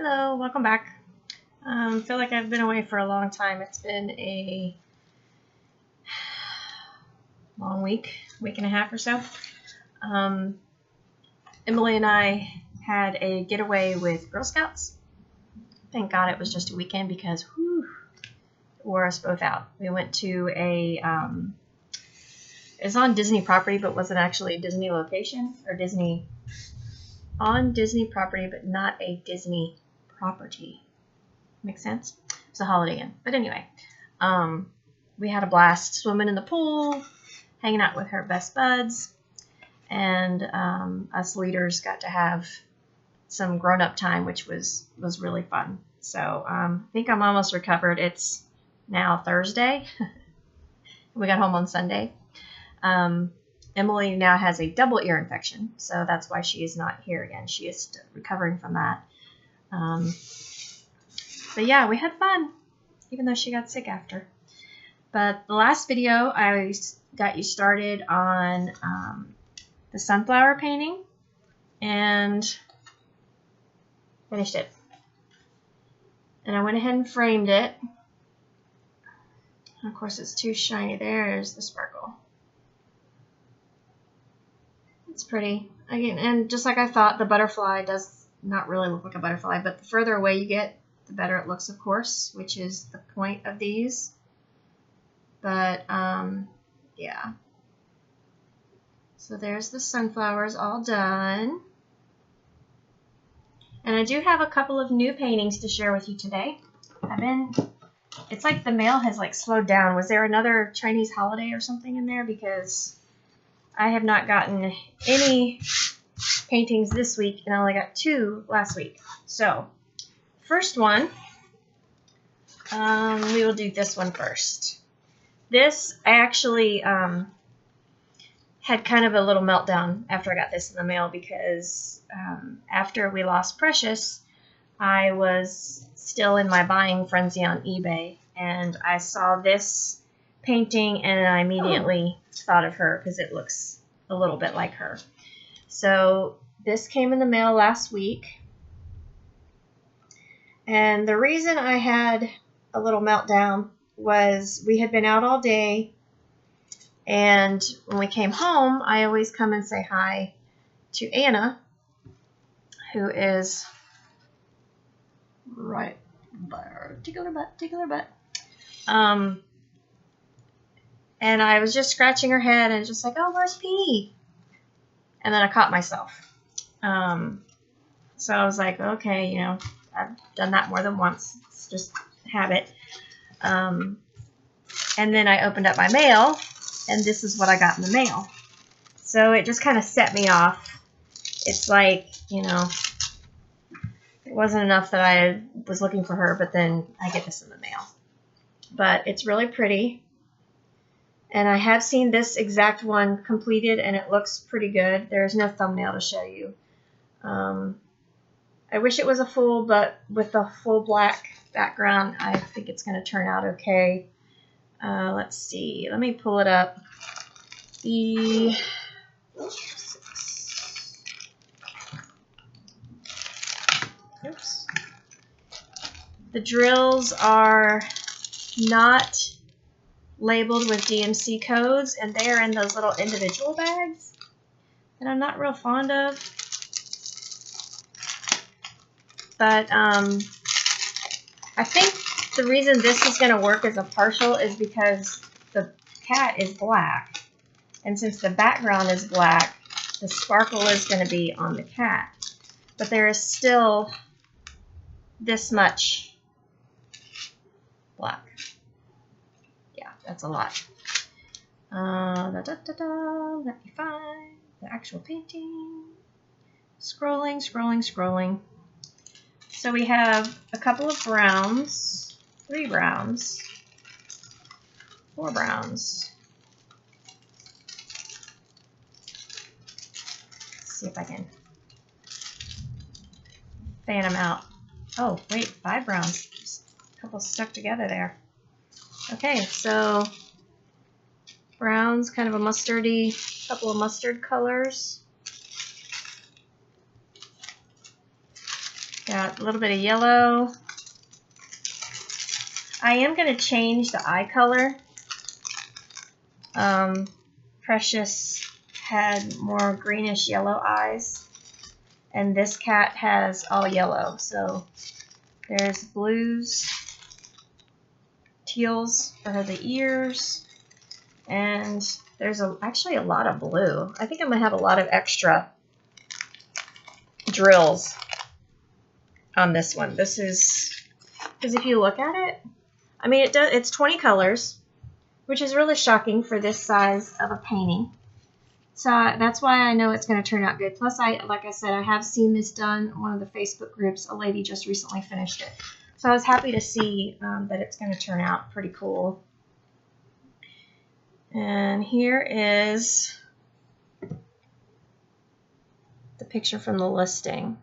Hello, welcome back. Feel like I've been away for a long time. It's been a long week and a half or so. Emily and I had a getaway with Girl Scouts. Thank God it was just a weekend because it wore us both out. We went to it's on Disney property but wasn't actually a Disney location, or on Disney property but not a Disney property. Makes sense? It's a Holiday Inn. But anyway, we had a blast swimming in the pool, hanging out with her best buds, and us leaders got to have some grown-up time, which was really fun. So I think I'm almost recovered. It's now Thursday. We got home on Sunday. Emily now has a double ear infection, so that's why she is not here again. She is still recovering from that. But yeah, we had fun, even though she got sick after. But the last video, I got you started on the sunflower painting and finished it. And I went ahead and framed it. And of course, it's too shiny. There's the sparkle. It's pretty. Again, and just like I thought, the butterfly does not really look like a butterfly, but the further away you get, the better it looks, of course, which is the point of these. But, yeah. So there's the sunflowers all done. And I do have a couple of new paintings to share with you today. It's like the mail has slowed down. Was there another Chinese holiday or something in there? Because I have not gotten any paintings this week, and I only got 2 last week. So, first one, we will do this one first. This, I actually had kind of a little meltdown after I got this in the mail because after we lost Precious, I was still in my buying frenzy on eBay, and I saw this painting and I immediately thought of her because it looks a little bit like her. So this came in the mail last week, and the reason I had a little meltdown was we had been out all day, and when we came home, I always come and say hi to Anna, who is right there. Tickle her butt. And I was just scratching her head and just like, oh, where's P? And then I caught myself. So I was like, okay, I've done that more than once. It's just habit. And then I opened up my mail, and this is what I got in the mail. So it just kind of set me off. It's like, it wasn't enough that I was looking for her, but then I get this in the mail. But it's really pretty. And I have seen this exact one completed, and it looks pretty good. There's no thumbnail to show you. I wish it was a full, but with the full black background, I think it's going to turn out okay. Let's see. Let me pull it up. The drills are not labeled with DMC codes, and they are in those little individual bags that I'm not real fond of. But I think the reason this is going to work as a partial is because the cat is black, and since the background is black, the sparkle is going to be on the cat. But there is still this much black. Yeah, that's a lot. Let me find the actual painting. Scrolling. So we have a couple of browns, 3 browns, 4 browns. Let's see if I can fan them out. Oh, wait, 5 browns. Just a couple stuck together there. Okay, so browns, kind of a mustardy, couple of mustard colors. Got a little bit of yellow. I am going to change the eye color. Precious had more greenish yellow eyes, and this cat has all yellow. So there's blues, teals for the ears, and there's actually a lot of blue. I think I'm going to have a lot of extra drills on this one. This is, because if you look at it, I mean, it's 20 colors, which is really shocking for this size of a painting. So that's why I know it's going to turn out good. Plus, like I said, I have seen this done on one of the Facebook groups. A lady just recently finished it. So I was happy to see that it's going to turn out pretty cool. And here is the picture from the listing.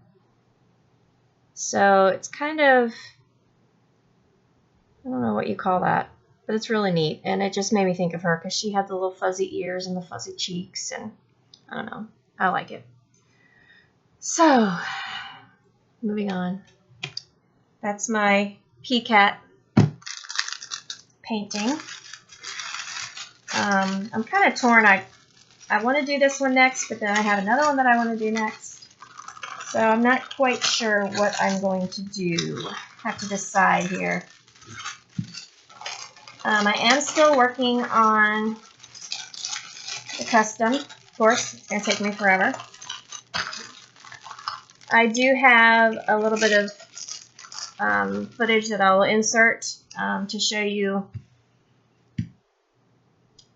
So it's kind of, I don't know what you call that, but it's really neat. And it just made me think of her because she had the little fuzzy ears and the fuzzy cheeks, and I don't know, I like it. So, moving on. That's my peacat painting. I'm kind of torn. I want to do this one next, but then I have another one that I want to do next. So I'm not quite sure what I'm going to do. Have to decide here. I am still working on the custom. Of course, it's going to take me forever. I do have a little bit of footage that I will insert to show you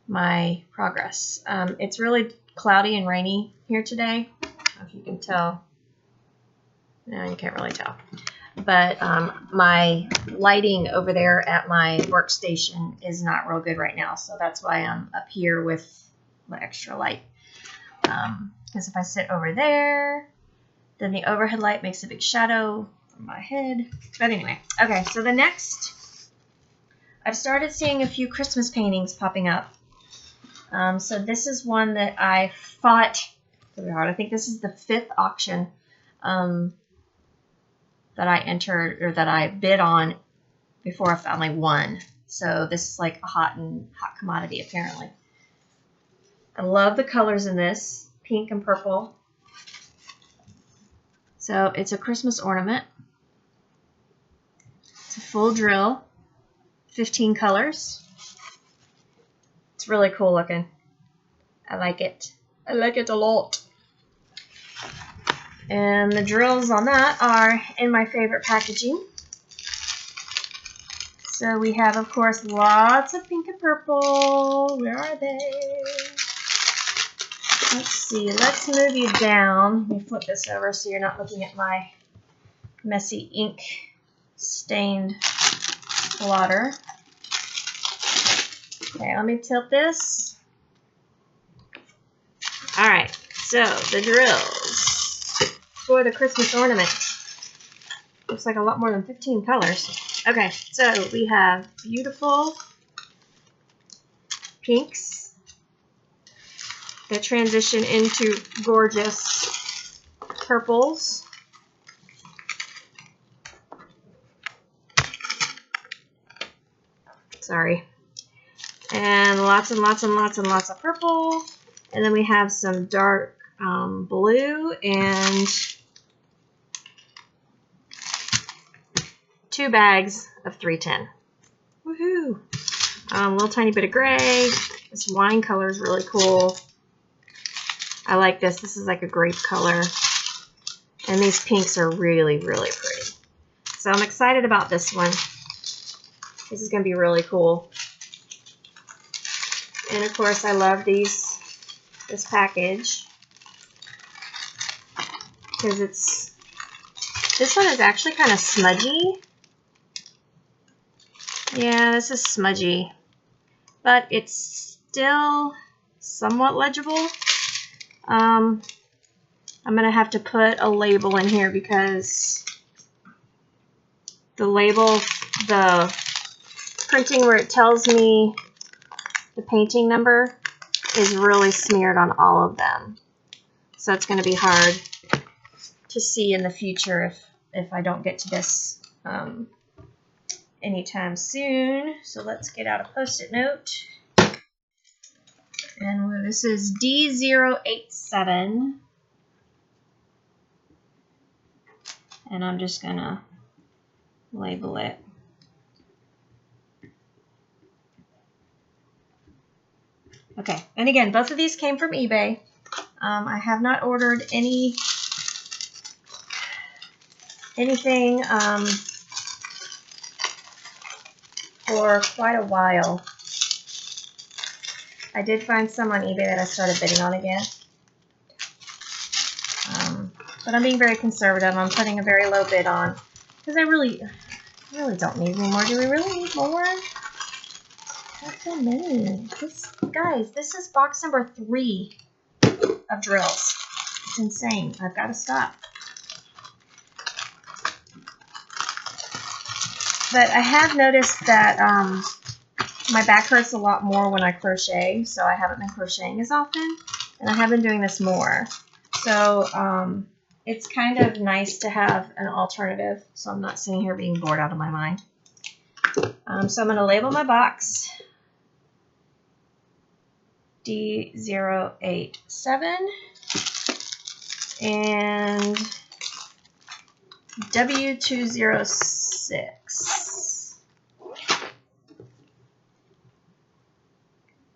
my progress. It's really cloudy and rainy here today. I don't know if you can tell. No, you can't really tell. But my lighting over there at my workstation is not real good right now, so that's why I'm up here with the extra light. Because if I sit over there, then the overhead light makes a big shadow on my head. But anyway, okay, so the next, I've started seeing a few Christmas paintings popping up. So this is one that I fought really hard. I think this is the 5th auction that I entered, or that I bid on before I finally won. So this is like a hot commodity apparently. I love the colors in this, pink and purple. So it's a Christmas ornament. It's a full drill, 15 colors. It's really cool looking. I like it. I like it a lot. And the drills on that are in my favorite packaging. So we have, of course, lots of pink and purple. Where are they? Let's see. Let's move you down. Let me flip this over so you're not looking at my messy ink stained blotter. Okay, let me tilt this. All right, so the drills for the Christmas ornament. Looks like a lot more than 15 colors. Okay, so we have beautiful pinks that transition into gorgeous purples. Sorry. And lots and lots and lots and lots of purple. And then we have some dark blue and 2 bags of 310. Woohoo! A little tiny bit of gray. This wine color is really cool. I like this. This is like a grape color. And these pinks are really, really pretty. So I'm excited about this one. This is going to be really cool. And of course, I love this package. Because this one is actually kind of smudgy. Yeah, this is smudgy. But it's still somewhat legible. I'm going to have to put a label in here because the label, the printing where it tells me the painting number is really smeared on all of them. So it's going to be hard to see in the future if I don't get to this anytime soon. So let's get out a Post-it note. And this is D087. And I'm just going to label it. Okay, and again, both of these came from eBay. I have not ordered anything for quite a while. I did find some on eBay that I started bidding on again. But I'm being very conservative. I'm putting a very low bid on because I really don't need any more. Do we really need more? That's so many. Guys, this is box number 3 of drills. It's insane. I've got to stop. But I have noticed that my back hurts a lot more when I crochet, so I haven't been crocheting as often, and I have been doing this more. So it's kind of nice to have an alternative, so I'm not sitting here being bored out of my mind. So I'm going to label my box D087 and W206.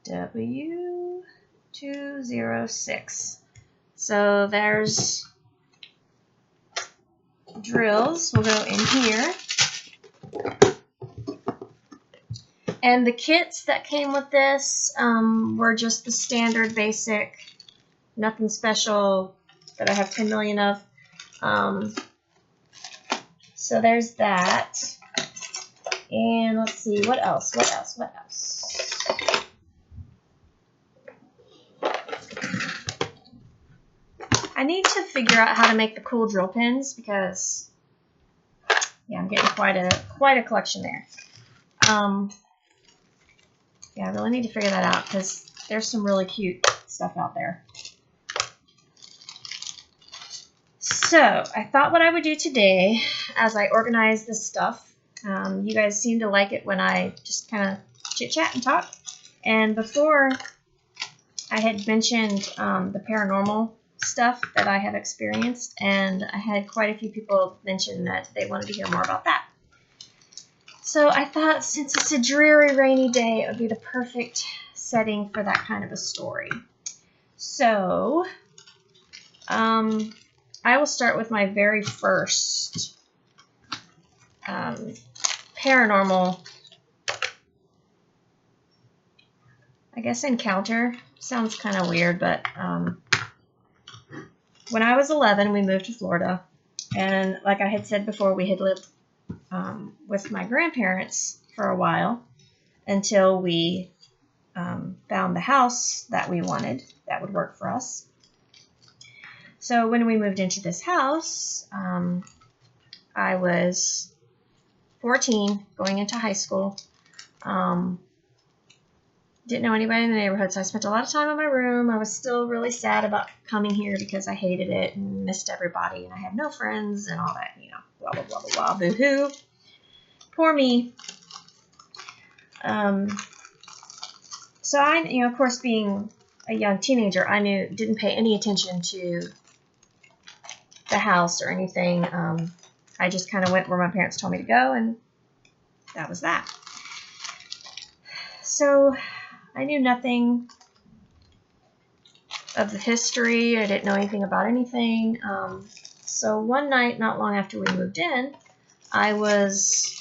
W206. So there's drills. We'll go in here. And the kits that came with this were just the standard basic, nothing special that I have 10 million of. So there's that. And let's see, what else? I need to figure out how to make the cool drill pins because, yeah, I'm getting quite a collection there. Yeah, I really need to figure that out because there's some really cute stuff out there. So I thought what I would do today as I organize this stuff, you guys seem to like it when I just kind of chit-chat and talk. And before I had mentioned the paranormal stuff that I have experienced, and I had quite a few people mention that they wanted to hear more about that. So I thought since it's a dreary, rainy day, it would be the perfect setting for that kind of a story. So I will start with my very first paranormal, I guess, encounter. Sounds kind of weird, but when I was 11, we moved to Florida. And like I had said before, we had lived with my grandparents for a while until we found the house that we wanted that would work for us. So when we moved into this house, I was 14, going into high school. Didn't know anybody in the neighborhood, so I spent a lot of time in my room. I was still really sad about coming here because I hated it and missed everybody, and I had no friends and all that, you know, blah, blah, blah, blah, blah, boo-hoo. Poor me. So I, you know, of course, being a young teenager, I didn't pay any attention to the house or anything. I just kind of went where my parents told me to go, and that was that. So I knew nothing of the history. I didn't know anything about anything. So one night, not long after we moved in, I was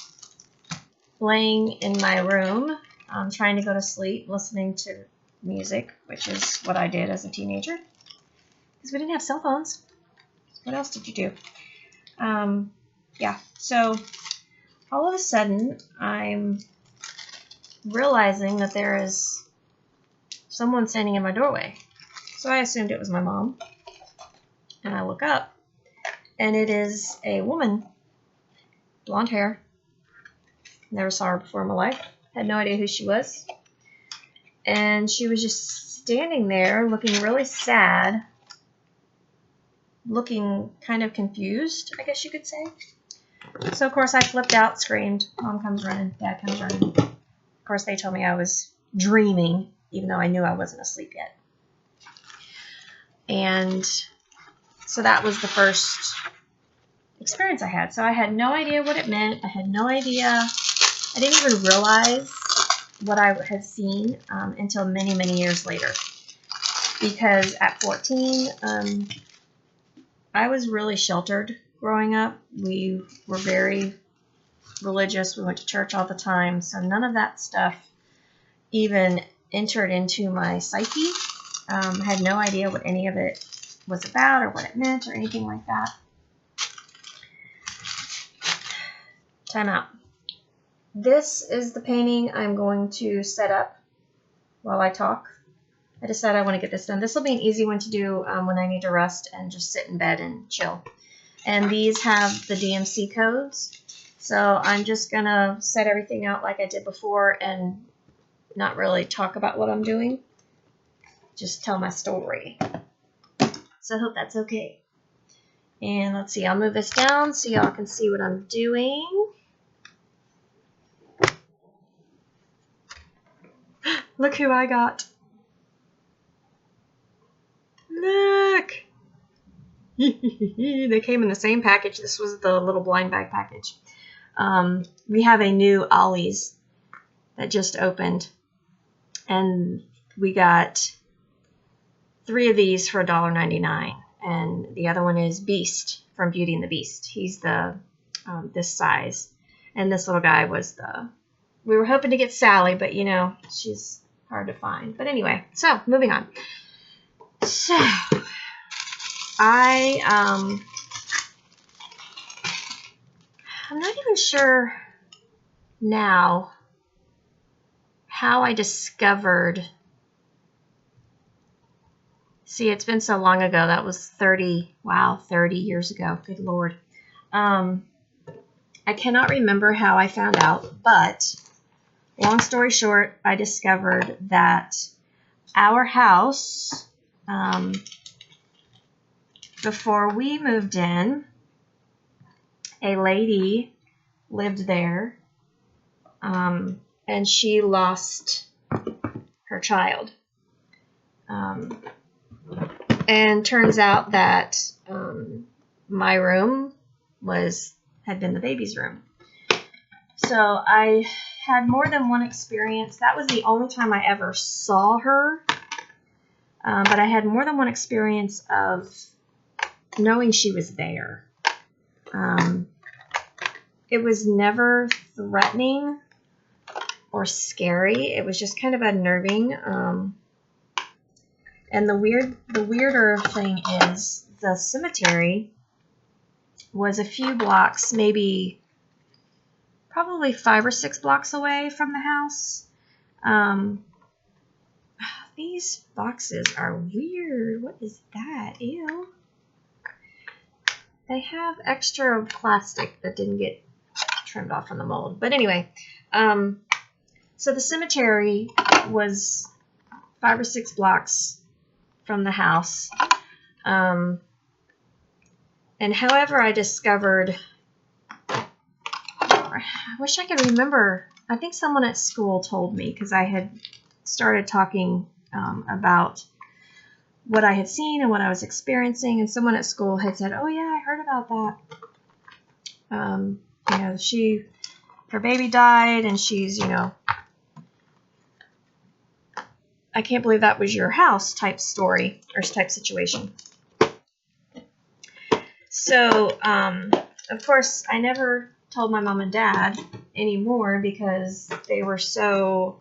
laying in my room, trying to go to sleep, listening to music, which is what I did as a teenager, because we didn't have cell phones. What else did you do? Yeah, so all of a sudden, I'm realizing that there is someone standing in my doorway. So I assumed it was my mom. And I look up, and it is a woman, blonde hair. Never saw her before in my life. Had no idea who she was. And she was just standing there looking really sad. looking kind of confused, I guess you could say. So, of course, I flipped out, screamed. Mom comes running. Dad comes running. Of course, they told me I was dreaming, even though I knew I wasn't asleep yet. And so that was the first experience I had. So I had no idea what it meant. I had no idea. I didn't even realize what I had seen until many, many years later. Because at 14, I was really sheltered growing up. We were very religious. We went to church all the time. So none of that stuff even entered into my psyche. I had no idea what any of it was about or what it meant or anything like that. Time out. This is the painting I'm going to set up while I talk. I decided I want to get this done. This will be an easy one to do when I need to rest and just sit in bed and chill. And these have the DMC codes. So I'm just going to set everything out like I did before and not really talk about what I'm doing. Just tell my story. So I hope that's okay. And let's see, I'll move this down so y'all can see what I'm doing. Look who I got. Look. They came in the same package. This was the little blind bag package. We have a new Ollie's that just opened. And we got 3 of these for $1.99. And the other one is Beast from Beauty and the Beast. He's the this size. And this little guy was the... We were hoping to get Sally, but, you know, she's hard to find. But anyway, so moving on. So, I'm not even sure now how I discovered... See, it's been so long ago. That was 30 years ago. Good Lord. I cannot remember how I found out, but long story short, I discovered that our house, before we moved in, a lady lived there, and she lost her child. And turns out that my room had been the baby's room. So I had more than one experience. That was the only time I ever saw her. But I had more than one experience of knowing she was there. It was never threatening or scary. It was just kind of unnerving. And the weirder thing is the cemetery was a few blocks, probably 5 or 6 blocks away from the house. These boxes are weird. What is that? Ew. They have extra plastic that didn't get trimmed off from the mold. But anyway, so the cemetery was 5 or 6 blocks from the house. And however I discovered, I wish I could remember, I think someone at school told me, because I had started talking about what I had seen and what I was experiencing, and someone at school had said, oh yeah, I heard about that. You know, her baby died, and she's, you know, I can't believe that was your house type story or type situation. So, of course, I never told my mom and dad anymore because they were so,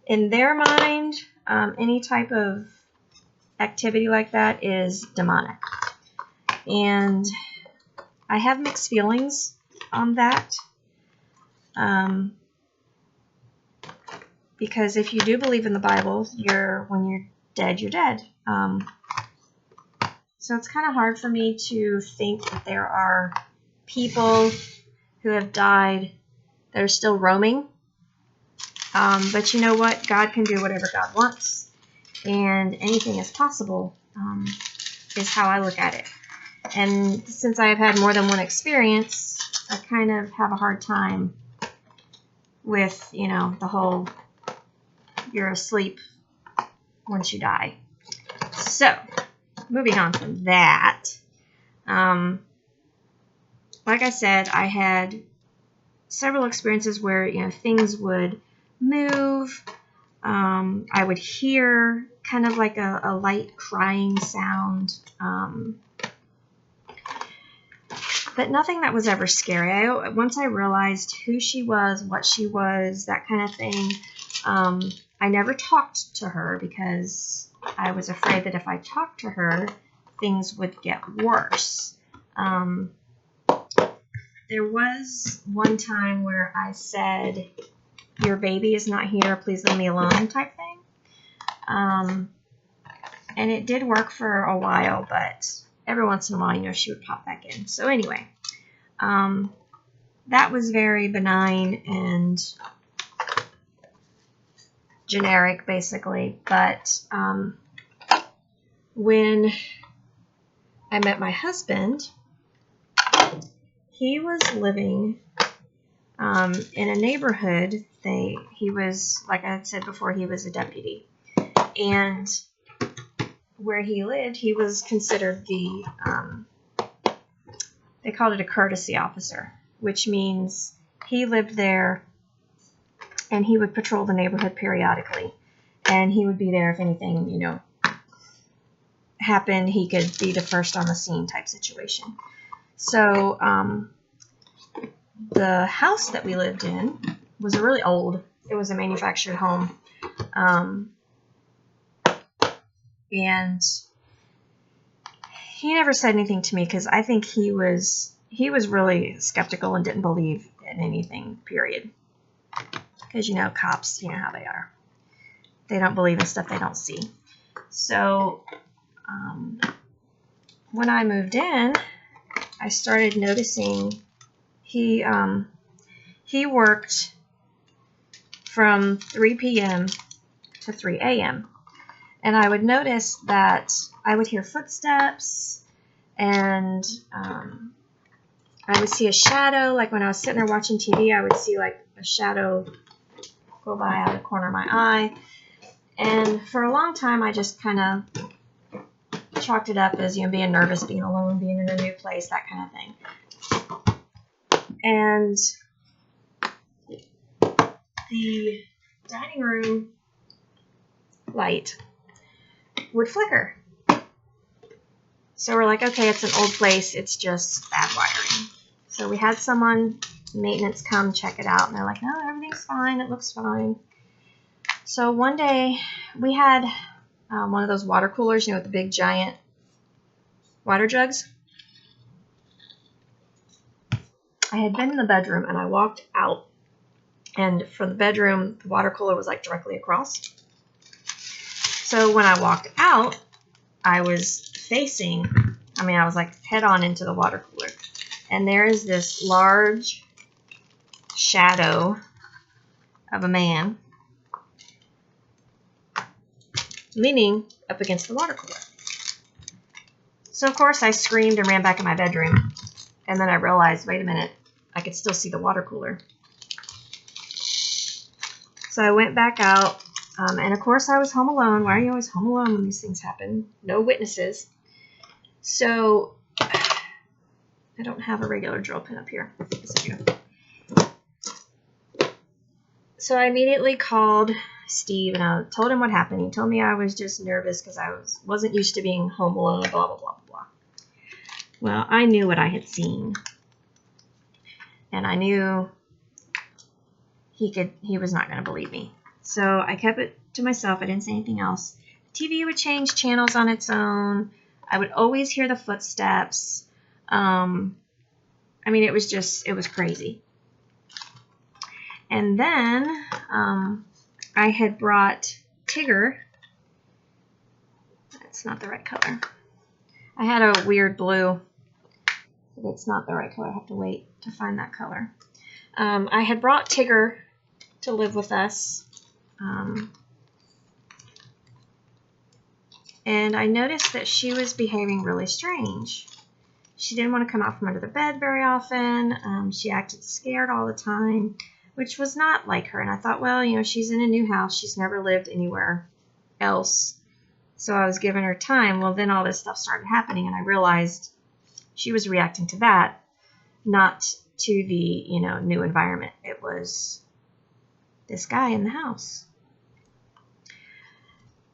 in their mind, any type of activity like that is demonic. And I have mixed feelings on that. Because if you do believe in the Bible, when you're dead, you're dead. So it's kind of hard for me to think that there are people who have died that are still roaming. But you know what? God can do whatever God wants. And anything is possible, is how I look at it. And since I have had more than one experience, I kind of have a hard time with, you know, the whole you're asleep once you die. So, moving on from that, like I said, I had several experiences where, you know, things would move. I would hear kind of like a light crying sound, but nothing that was ever scary. Once I realized who she was, what she was, that kind of thing, I never talked to her because I was afraid that if I talked to her, things would get worse. There was one time where I said, "Your baby is not here, please leave me alone," type thing. And it did work for a while, but every once in a while, you know, she would pop back in. So anyway, that was very benign and generic, basically. But when I met my husband, he was living in a neighborhood. He was, like I said before, he was a deputy. And where he lived, he was considered the, they called it a courtesy officer, which means he lived there and he would patrol the neighborhood periodically. And he would be there if anything, you know, happened. He could be the first on the scene type situation. So the house that we lived in was really old. It was a manufactured home. And he never said anything to me because I think he was really skeptical and didn't believe in anything, period. Because, you know, cops, you know how they are. They don't believe in stuff they don't see. So when I moved in, I started noticing he worked from 3 p.m. to 3 a.m. And I would notice that I would hear footsteps, and I would see a shadow. Like when I was sitting there watching TV, I would see like a shadow go by out of the corner of my eye. And for a long time, I just kind of chalked it up as, you know, being nervous, being alone, being in a new place, that kind of thing. And the dining room light would flicker. So we're like, okay, it's an old place. It's just bad wiring. So we had someone, maintenance, come check it out. And they're like, no, everything's fine. It looks fine. So one day we had one of those water coolers, you know, with the big giant water jugs. I had been in the bedroom and I walked out. And from the bedroom, the water cooler was like directly across. So when I walked out, I was I was like head on into the water cooler. And there is this large shadow of a man leaning up against the water cooler. So of course I screamed and ran back in my bedroom. And then I realized, wait a minute, I could still see the water cooler. So I went back out. And of course I was home alone. Why are you always home alone when these things happen? No witnesses. So I don't have a regular drill pin up here. Yes, I do. So I immediately called Steve and I told him what happened. He told me I was just nervous because I wasn't used to being home alone, blah, blah, blah, blah. Well, I knew what I had seen. And I knew he was not going to believe me. So I kept it to myself. I didn't say anything else. The TV would change channels on its own. I would always hear the footsteps. It was crazy. And then I had brought Tigger. That's not the right color. I had a weird blue. But it's not the right color. I have to wait to find that color. I had brought Tigger to live with us. And I noticed that she was behaving really strange. She didn't want to come out from under the bed very often. She acted scared all the time, which was not like her. And I thought, well, you know, she's in a new house. She's never lived anywhere else. So I was giving her time. Well, then all this stuff started happening, and I realized she was reacting to that, not to the, you know, new environment. It was this guy in the house.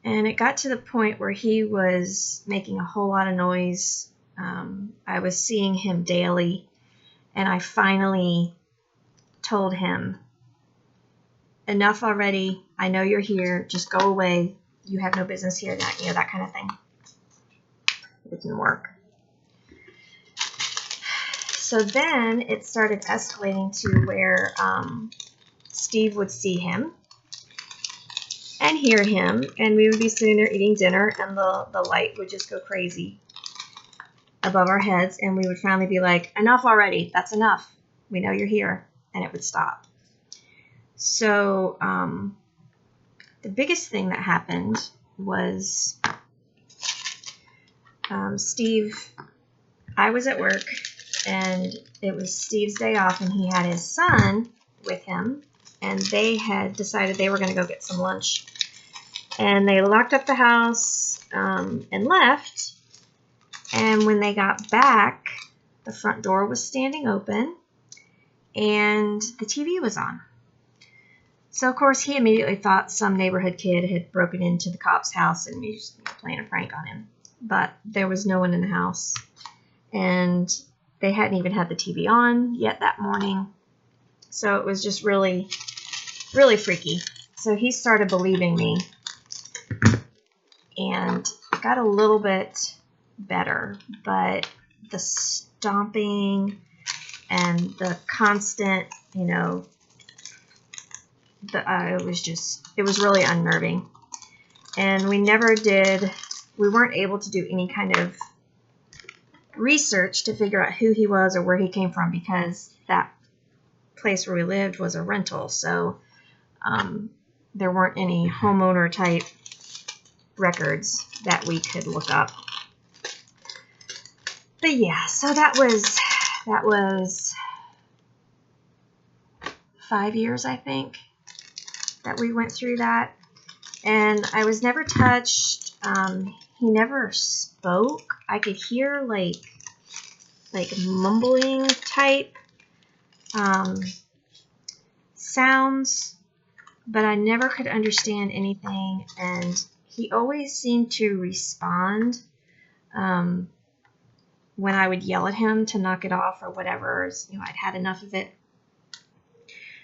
And it got to the point where he was making a whole lot of noise. I was seeing him daily, and I finally told him, enough already. I know you're here. Just go away. You have no business here. That, you know, that kind of thing. It didn't work. So then it started escalating to where Steve would see him and hear him, and we would be sitting there eating dinner, and the light would just go crazy above our heads, and we would finally be like, enough already. That's enough. We know you're here. And it would stop. So the biggest thing that happened was Steve, I was at work, and it was Steve's day off, and he had his son with him, and they had decided they were going to go get some lunch. And they locked up the house and left. And when they got back, the front door was standing open, and the TV was on. So, of course, he immediately thought some neighborhood kid had broken into the cop's house and was playing a prank on him. But there was no one in the house, and they hadn't even had the TV on yet that morning. So it was just really, really freaky. So he started believing me, and it got a little bit better, but the stomping and the constant, you know, it was really unnerving. And we weren't able to do any kind of research to figure out who he was or where he came from, because that place where we lived was a rental. So there weren't any homeowner type records that we could look up. But yeah, so that was 5 years, I think, that we went through that. And I was never touched. He never spoke. I could hear like mumbling type sounds, but I never could understand anything. And he always seemed to respond when I would yell at him to knock it off or whatever. You know, I'd had enough of it.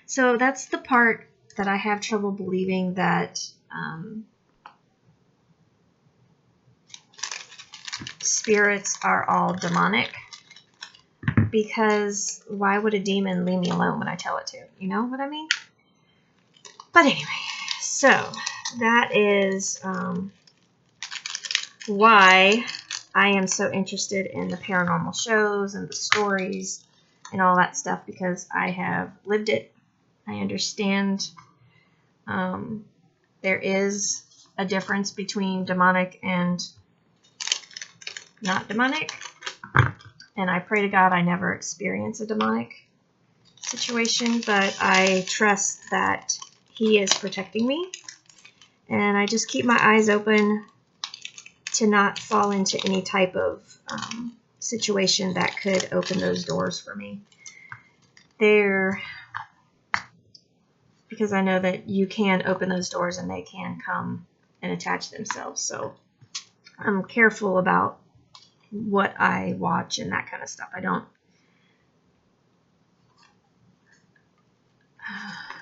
So that's the part that I have trouble believing that spirits are all demonic, because why would a demon leave me alone when I tell it to? You know what I mean? But anyway, so that is why I am so interested in the paranormal shows and the stories and all that stuff, because I have lived it. I understand there is a difference between demonic and not demonic. And I pray to God I never experience a demonic situation, but I trust that He is protecting me. And I just keep my eyes open to not fall into any type of situation that could open those doors for me. Because I know that you can open those doors and they can come and attach themselves. So I'm careful about what I watch and that kind of stuff. I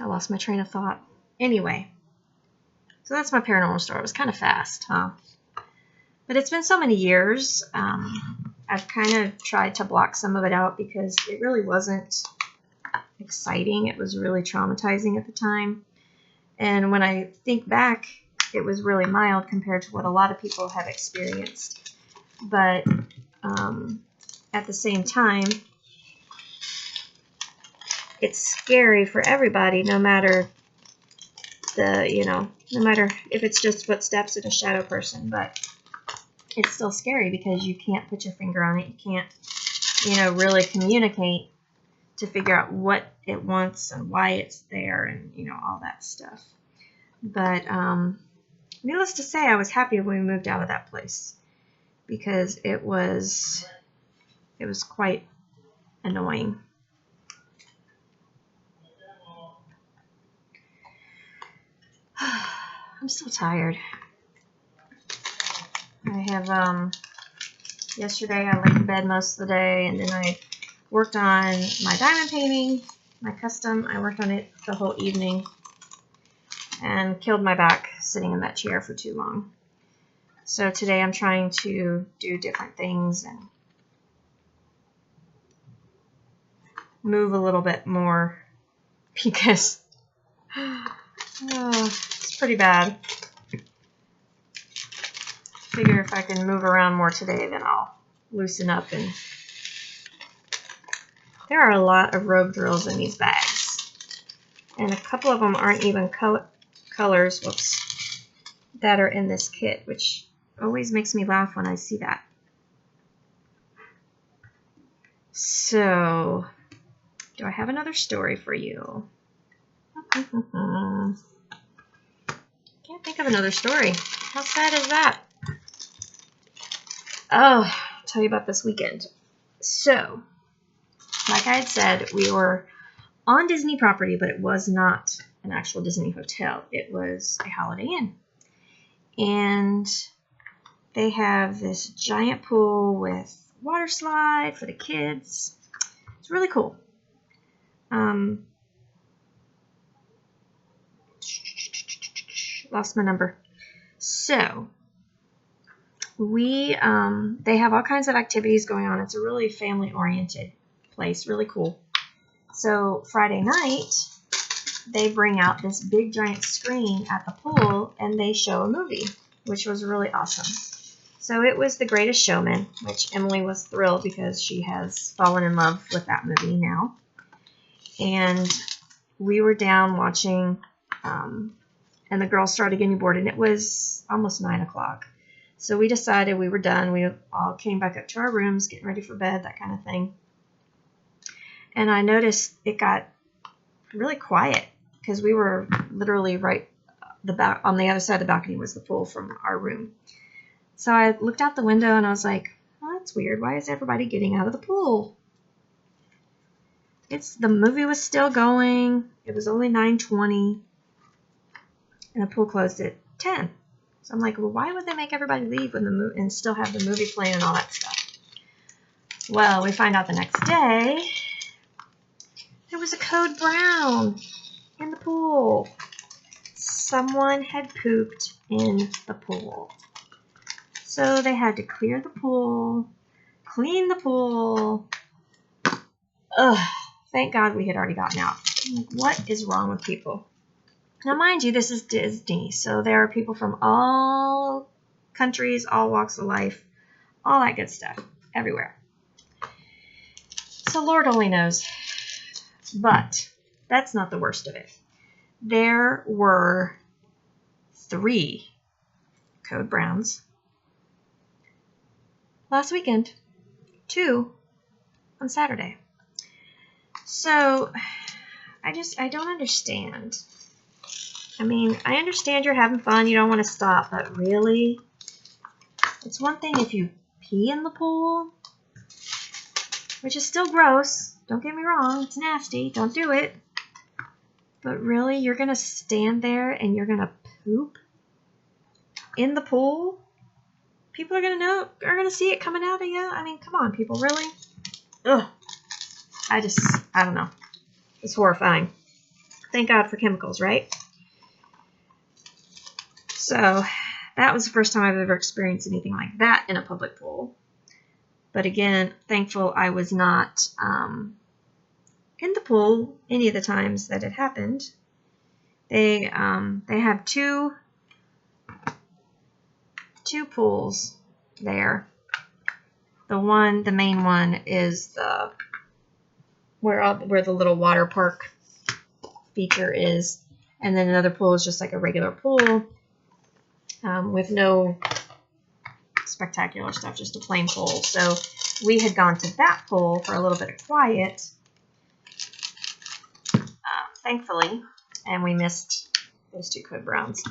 lost my train of thought. Anyway, so that's my paranormal story. It was kind of fast, huh? But it's been so many years. I've kind of tried to block some of it out because it really wasn't exciting. It was really traumatizing at the time. And when I think back, it was really mild compared to what a lot of people have experienced. But at the same time, it's scary for everybody, no matter if it's just footsteps in a shadow person. But it's still scary because you can't put your finger on it. You can't really communicate to figure out what it wants and why it's there and, all that stuff. But needless to say, I was happy when we moved out of that place because it was quite annoying. I'm still tired. I have, yesterday I laid in bed most of the day, and then I worked on my diamond painting, my custom. I worked on it the whole evening and killed my back sitting in that chair for too long. So today I'm trying to do different things and move a little bit more because it's pretty bad. Figure if I can move around more today, then I'll loosen up. And there are a lot of rogue drills in these bags, and a couple of them aren't even colors that are in this kit, which always makes me laugh when I see that. So, do I have another story for you? Can't think of another story. How sad is that? Oh, I'll tell you about this weekend. So, like I had said, we were on Disney property, but it was not an actual Disney hotel. It was a Holiday Inn. And they have this giant pool with water slide for the kids. It's really cool. Lost my number. So, they have all kinds of activities going on. It's a really family-oriented place, really cool. So Friday night, they bring out this big giant screen at the pool and they show a movie, which was really awesome. So it was The Greatest Showman, which Emily was thrilled because she has fallen in love with that movie now. And we were down watching, and the girls started getting bored, and it was almost 9 o'clock. So we decided we were done. We all came back up to our rooms, getting ready for bed, that kind of thing. And I noticed it got really quiet because we were literally right on the other side of the balcony was the pool from our room. So I looked out the window and I was like, oh, that's weird. Why is everybody getting out of the pool? The movie was still going. It was only 9:20 and the pool closed at 10. So I'm like, well, why would they make everybody leave and still have the movie playing and all that stuff? Well, we find out the next day there was a code brown in the pool. Someone had pooped in the pool. So they had to clear the pool, clean the pool. Ugh, thank God we had already gotten out. I'm like, what is wrong with people? Now, mind you, this is Disney, so there are people from all countries, all walks of life, all that good stuff, everywhere. So Lord only knows. But that's not the worst of it. There were 3 code browns last weekend, 2 on Saturday. So I don't understand. I mean, I understand you're having fun, you don't want to stop, but really? It's one thing if you pee in the pool, which is still gross. Don't get me wrong, it's nasty. Don't do it. But really, you're going to stand there and you're going to poop in the pool? People are going to see it coming out of you? I mean, come on, people, really? Ugh. I don't know. It's horrifying. Thank God for chemicals, right? So, that was the first time I've ever experienced anything like that in a public pool. But again, thankful I was not in the pool any of the times that it happened. They have two pools there. The main one is where the little water park feature is, and then another pool is just like a regular pool with no spectacular stuff, just a plain pool. So we had gone to that pool for a little bit of quiet, thankfully, and we missed those 2 code browns.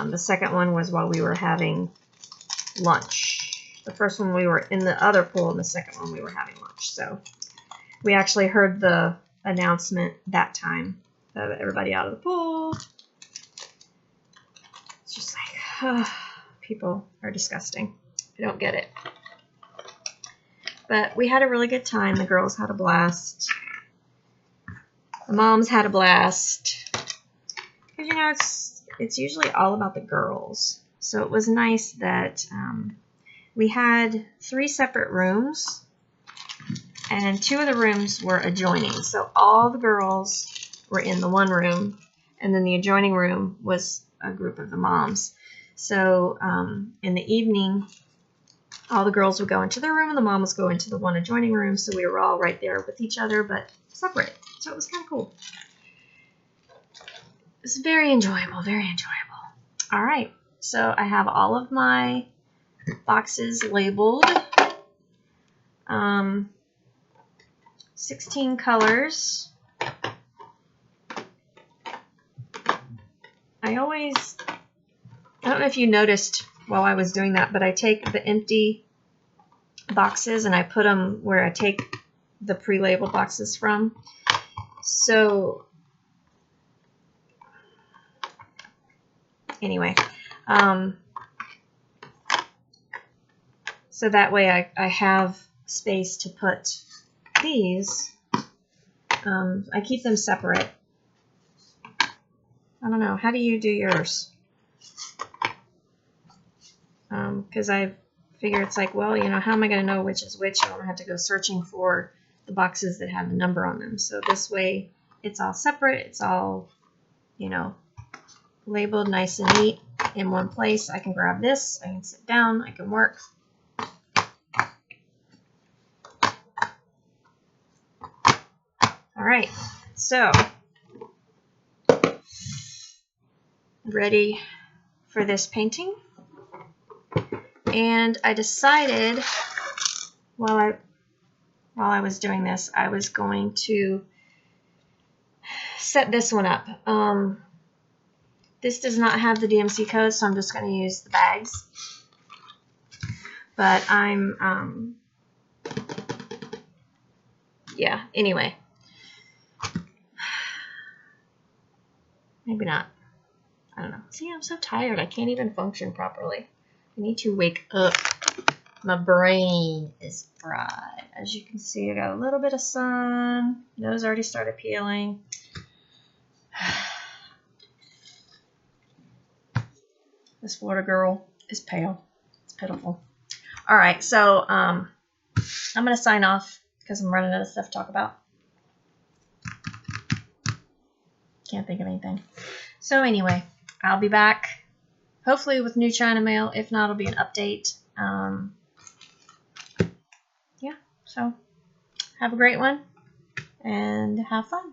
The second one was while we were having lunch. The first one we were in the other pool, and the second one we were having lunch. So we actually heard the announcement that time of everybody out of the pool. It's just like, people are disgusting. I don't get it. But we had a really good time. The girls had a blast. The moms had a blast. Because, you know, it's usually all about the girls. So it was nice that we had 3 separate rooms. And 2 of the rooms were adjoining. So all the girls were in the one room. And then the adjoining room was a group of the moms. So in the evening, all the girls would go into their room and the moms would go into the one adjoining room. So we were all right there with each other, but separate. So it was kind of cool. It was very enjoyable, very enjoyable. All right. So I have all of my boxes labeled. 16 colors. I don't know if you noticed while I was doing that, but I take the empty boxes and I put them where I take the pre-labeled boxes from. So anyway, so that way I have space to put these. I keep them separate. I don't know. How do you do yours? Because I figure it's like, well, you know, how am I going to know which is which? I don't have to go searching for the boxes that have the number on them. So this way, it's all separate. It's all, you know, labeled nice and neat in one place. I can grab this. I can sit down. I can work. All right. So, ready for this painting. And I decided while I was doing this, I was going to set this one up. This does not have the DMC code, so I'm just going to use the bags. But yeah, anyway. Maybe not. I don't know. See, I'm so tired. I can't even function properly. I need to wake up. My brain is fried. As you can see, I got a little bit of sun. Nose already started peeling. This Florida girl is pale. It's pitiful. All right, so I'm going to sign off because I'm running out of stuff to talk about. Can't think of anything. So anyway, I'll be back. Hopefully with new China mail. If not, it'll be an update. Yeah, so have a great one and have fun.